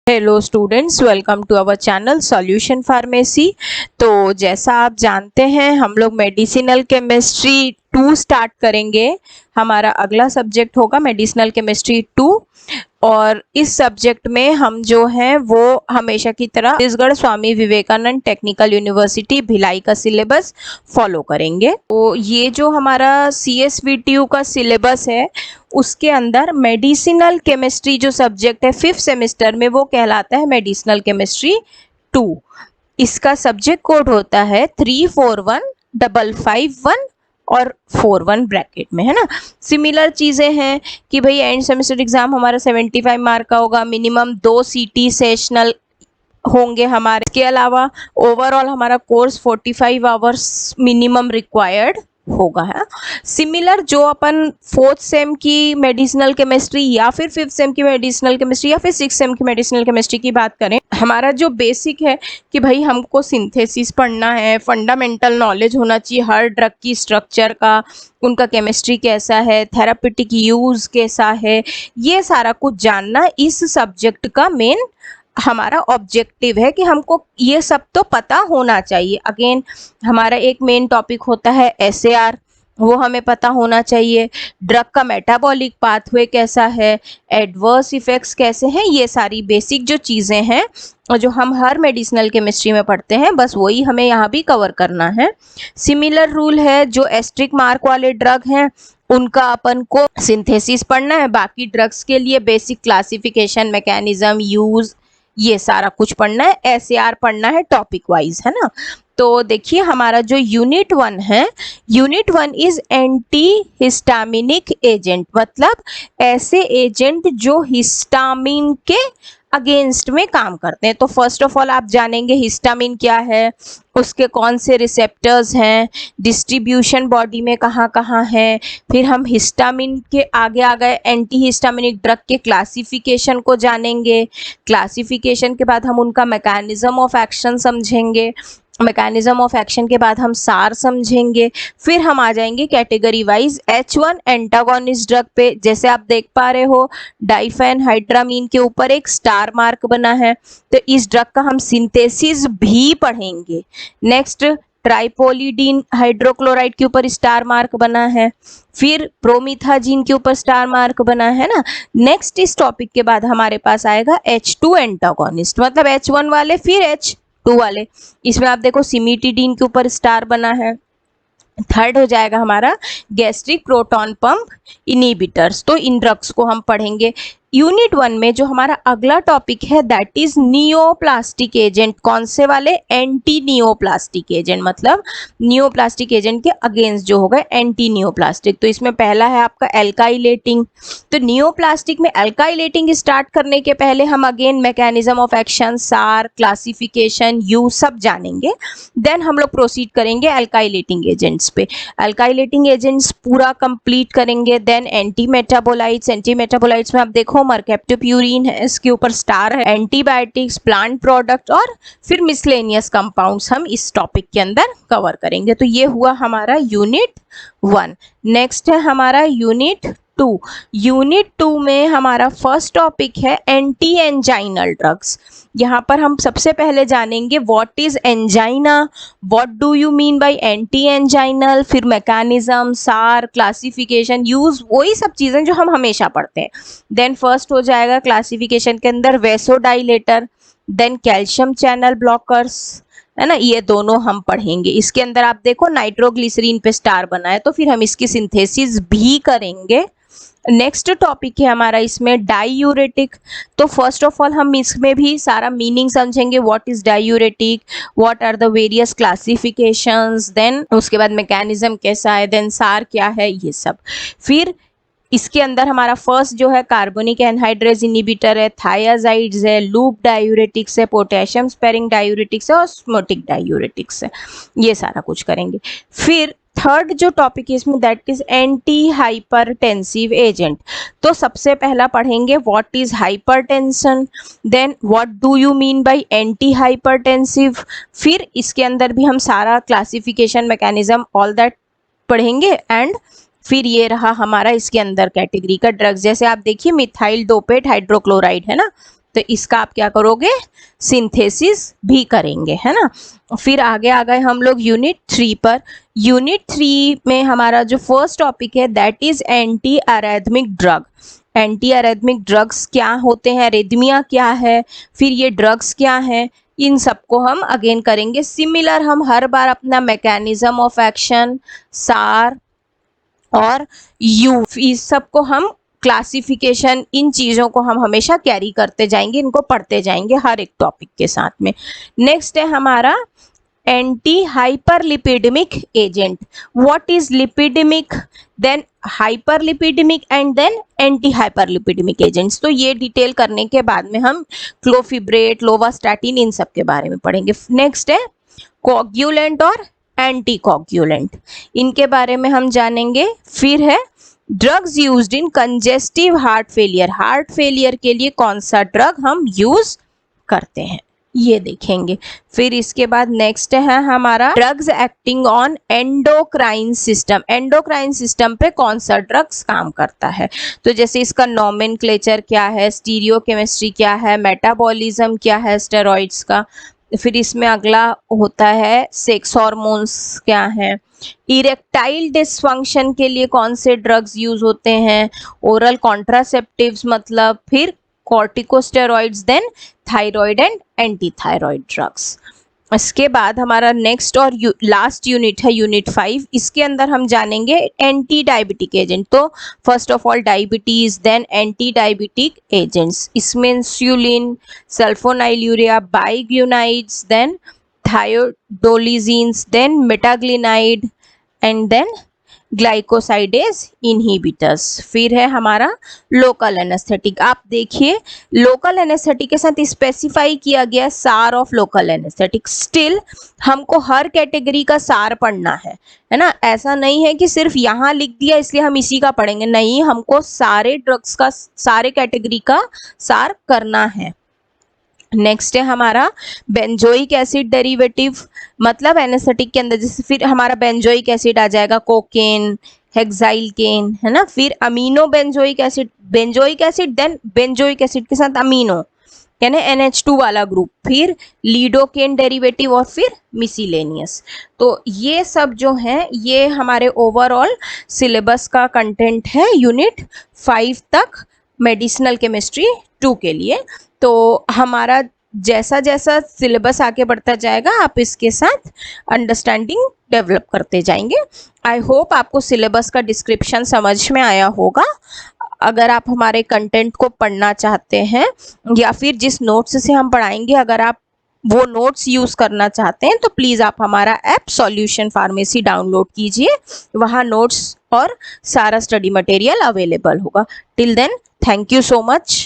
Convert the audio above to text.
Hello students, welcome to our channel solution pharmacy. तो जैसा आप जानते हैं हम लोग मेडिसिनल केमिस्ट्री 2 स्टार्ट करेंगे। हमारा अगला सब्जेक्ट होगा मेडिसिनल केमिस्ट्री 2 और इस सब्जेक्ट में हम जो हैं वो हमेशा की तरह छत्तीसगढ़ स्वामी विवेकानंद टेक्निकल यूनिवर्सिटी भिलाई का सिलेबस फॉलो करेंगे। तो ये जो हमारा CSVTU का सिलेबस है उसके अंदर मेडिसिनल केमिस्ट्री जो सब्जेक्ट है 5th सेमेस्टर में वो कहलाता है मेडिसिनल केमिस्ट्री 2। इसका सब्जेक्ट कोड होता है 341551 और 41 ब्रैकेट में, है ना। सिमिलर चीज़ें हैं कि भाई एंड सेमेस्टर एग्जाम हमारा 75 मार्क का होगा, मिनिमम 2 CT सेशनल होंगे हमारे। इसके अलावा ओवरऑल हमारा कोर्स 45 आवर्स मिनिमम रिक्वायर्ड होगा, है। सिमिलर जो अपन 4th सेम की मेडिसिनल केमिस्ट्री या फिर 5th सेम की मेडिसिनल केमिस्ट्री या फिर 6th सेम की मेडिसिनल केमिस्ट्री की बात करें, हमारा जो बेसिक है कि भाई हमको सिंथेसिस पढ़ना है, फंडामेंटल नॉलेज होना चाहिए हर ड्रग की स्ट्रक्चर का, उनका केमिस्ट्री कैसा है, थेरापेटिक यूज़ कैसा है, ये सारा कुछ जानना इस सब्जेक्ट का मेन हमारा ऑब्जेक्टिव है कि हमको ये सब तो पता होना चाहिए। अगेन हमारा एक मेन टॉपिक होता है SAR, वो हमें पता होना चाहिए। ड्रग का मेटाबॉलिक पाथवे कैसा है, एडवर्स इफेक्ट्स कैसे हैं, ये सारी बेसिक जो चीज़ें हैं और जो हम हर मेडिसिनल केमिस्ट्री में पढ़ते हैं, बस वही हमें यहाँ भी कवर करना है। सिमिलर रूल है, जो एस्ट्रिक मार्क वाले ड्रग हैं उनका अपन को सिंथेसिस पढ़ना है, बाकी ड्रग्स के लिए बेसिक क्लासिफिकेशन, मैकेनिज्म, यूज़, ये सारा कुछ पढ़ना है। SAR पढ़ना है टॉपिक वाइज, है ना। तो देखिए हमारा जो यूनिट 1 है, unit 1 is anti histaminic agent, मतलब ऐसे एजेंट जो हिस्टामिन के अगेंस्ट में काम करते हैं। तो फर्स्ट ऑफ ऑल आप जानेंगे हिस्टामिन क्या है, उसके कौन से रिसेप्टर्स हैं, डिस्ट्रीब्यूशन बॉडी में कहाँ कहाँ है। फिर हम हिस्टामिन के आगे आ गए एंटी हिस्टामिनिक ड्रग के क्लासिफिकेशन को जानेंगे। क्लासिफिकेशन के बाद हम उनका मैकेनिज्म ऑफ एक्शन समझेंगे। मैकेनिज्म ऑफ एक्शन के बाद हम सार समझेंगे। फिर हम आ जाएंगे category wise H1 antagonist drug पे। जैसे आप देख पा रहे हो डाइफेनहाइड्रामीन के ऊपर एक स्टार मार्क बना है, तो इस ड्रग का हम सिंथेसिस भी पढ़ेंगे। नेक्स्ट ट्राइपोलिडीन हाइड्रोक्लोराइड के ऊपर स्टार मार्क बना है, फिर प्रोमिथाजीन के ऊपर स्टार मार्क बना है ना। नेक्स्ट इस टॉपिक के बाद हमारे पास आएगा H2 एंटागोनिस्ट, मतलब H1 वाले फिर H2 वाले। इसमें आप देखो सिमिटिडीन के ऊपर स्टार बना है। थर्ड हो जाएगा हमारा गैस्ट्रिक प्रोटॉन पंप इनिबिटर्स। तो इन ड्रग्स को हम पढ़ेंगे। यूनिट 1 में जो हमारा अगला टॉपिक है दैट इज नियोप्लास्टिक एजेंट। कौन से वाले? एंटी नियोप्लास्टिक एजेंट, मतलब नियोप्लास्टिक एजेंट के अगेंस्ट जो होगा एंटी नियोप्लास्टिक। तो इसमें पहला है आपका एल्काइलेटिंग। तो नियोप्लास्टिक में एल्काइलेटिंग स्टार्ट करने के पहले हम again mechanism of action, SAR, classification, यू सब जानेंगे। देन हम लोग प्रोसीड करेंगे एल्काइलेटिंग एजेंट्स पे। एल्काइलेटिंग एजेंट्स पूरा कंप्लीट करेंगे। Then anti metabolites. Anti metabolites में आप देखो मर्केप्टोप्यूरिन है, इसके ऊपर स्टार है। एंटीबायोटिक्स, प्लांट प्रोडक्ट और फिर मिसलेनियस कंपाउंड्स हम इस टॉपिक के अंदर कवर करेंगे। तो ये हुआ हमारा यूनिट 1। नेक्स्ट है हमारा यूनिट 2। यूनिट 2 में हमारा फर्स्ट टॉपिक है एंटी एंजाइनल ड्रग्स। यहाँ पर हम सबसे पहले जानेंगे what is angina, what do you mean by anti anginal, फिर मैकेनिज्म, सार, क्लासिफिकेशन, यूज, वही सब चीज़ें जो हम हमेशा पढ़ते हैं। देन फर्स्ट हो जाएगा क्लासिफिकेशन के अंदर vasodilator, then calcium channel blockers, है ना, ये दोनों हम पढ़ेंगे। इसके अंदर आप देखो नाइट्रोग्लिसरीन पे स्टार बना है, तो फिर हम इसकी सिंथेसिस भी करेंगे। नेक्स्ट टॉपिक है हमारा इसमें डाईयूरेटिक। तो फर्स्ट ऑफ ऑल हम इसमें भी सारा मीनिंग समझेंगे, what is diuretic, what are the various classifications, then उसके बाद मैकेनिज्म कैसा है, देन सार क्या है, ये सब। फिर इसके अंदर हमारा फर्स्ट जो है कार्बोनिक एनहाइड्रेज इनिबिटर है, थायाजाइड्स है, लूप डायूरेटिक्स है, पोटेशियम स्पेरिंग डायूरेटिक्स है और स्मोटिक डायूरेटिक्स है। ये सारा कुछ करेंगे। फिर थर्ड जो टॉपिक है इसमें that is anti hypertensive agent. तो सबसे पहला पढ़ेंगे what is hypertension, then what do you mean by anti hypertensive. फिर इसके अंदर भी हम सारा क्लासिफिकेशन, मैकेनिज्म, ऑल दैट पढ़ेंगे। एंड फिर ये रहा हमारा इसके अंदर कैटेगरी का ड्रग्स। जैसे आप देखिए मिथाइल डोपेट हाइड्रोक्लोराइड है ना, तो इसका आप क्या करोगे, सिंथेसिस भी करेंगे, है ना। फिर आगे आ गए हम लोग यूनिट 3 पर। यूनिट 3 में हमारा जो फर्स्ट टॉपिक है that is anti arrhythmic drug. Anti arrhythmic drugs क्या होते हैं, अरेथमिया क्या है, फिर ये ड्रग्स क्या है, इन सबको हम अगेन करेंगे। सिमिलर हम हर बार अपना मैकेनिज्म ऑफ एक्शन, सार और यू, इस सबको हम क्लासिफिकेशन, इन चीज़ों को हम हमेशा कैरी करते जाएंगे, इनको पढ़ते जाएंगे हर एक टॉपिक के साथ में। नेक्स्ट है हमारा anti hyperlipidemic agent. What is lipidemic, then hyperlipidemic and then anti hyperlipidemic agents. तो ये डिटेल करने के बाद में हम क्लोफिब्रेट, लोवास्टैटिन, इन सब के बारे में पढ़ेंगे। नेक्स्ट है कोगुलेंट और एंटी कोगुलेंट, इनके बारे में हम जानेंगे। फिर है drugs used in congestive heart failure. Heart failure के लिए कौन सा ड्रग हम यूज करते हैं, ये देखेंगे। फिर इसके बाद नेक्स्ट है हमारा drugs acting on endocrine system. Endocrine system पे कौन सा ड्रग्स काम करता है, तो जैसे इसका नोमेनक्लेचर क्या है, स्टीरियोकेमिस्ट्री क्या है, मेटाबॉलिज्म क्या है स्टेरॉइड्स का। फिर इसमें अगला होता है सेक्स हार्मोन्स क्या है, इरेक्टाइल डिसफंक्शन के लिए कौन से ड्रग्स यूज होते हैं, ओरल कॉन्ट्रासेप्टिव्स मतलब, फिर corticosteroids, then thyroid and anti thyroid drugs. इसके बाद हमारा नेक्स्ट और लास्ट यूनिट है यूनिट 5। इसके अंदर हम जानेंगे एंटी डायबिटिक एजेंट। तो first of all diabetes, then anti diabetic agents, इसमें insulin, sulfonylurea, biguanides, then thiazolidinediones, then meglitinide and then glycosidase inhibitors. फिर है हमारा लोकल एनेस्थेटिक। आप देखिए लोकल एनेस्थेटिक के साथ स्पेसिफाई किया गया सार ऑफ लोकल एनेस्थेटिक। स्टिल हमको हर कैटेगरी का सार पढ़ना है ना। ऐसा नहीं है कि सिर्फ यहाँ लिख दिया इसलिए हम इसी का पढ़ेंगे, नहीं, हमको सारे ड्रग्स का, सारे कैटेगरी का सार करना है। नेक्स्ट है हमारा बेंजोइक एसिड डेरिवेटिव, मतलब एनेस्थेटिक के अंदर जैसे फिर हमारा बेंजोइक एसिड आ जाएगा, कोकेन, हेक्साइलकेन, है ना। फिर amino benzoic acid, benzoic acid then benzoic acid के साथ अमीनो यानी NH2 वाला ग्रुप, फिर लीडोकेन डेरिवेटिव और फिर मिसिलेनियस। तो ये सब जो है ये हमारे ओवरऑल सिलेबस का कंटेंट है यूनिट 5 तक मेडिसिनल केमिस्ट्री 2 के लिए। तो हमारा जैसा जैसा सिलेबस आगे बढ़ता जाएगा आप इसके साथ अंडरस्टैंडिंग डेवलप करते जाएंगे। आई होप आपको सिलेबस का डिस्क्रिप्शन समझ में आया होगा। अगर आप हमारे कंटेंट को पढ़ना चाहते हैं या फिर जिस नोट्स से हम पढ़ाएंगे अगर आप वो नोट्स यूज़ करना चाहते हैं तो प्लीज़ आप हमारा ऐप सॉल्यूशन फार्मेसी डाउनलोड कीजिए, वहाँ नोट्स और सारा स्टडी मटेरियल अवेलेबल होगा। Till then thank you so much.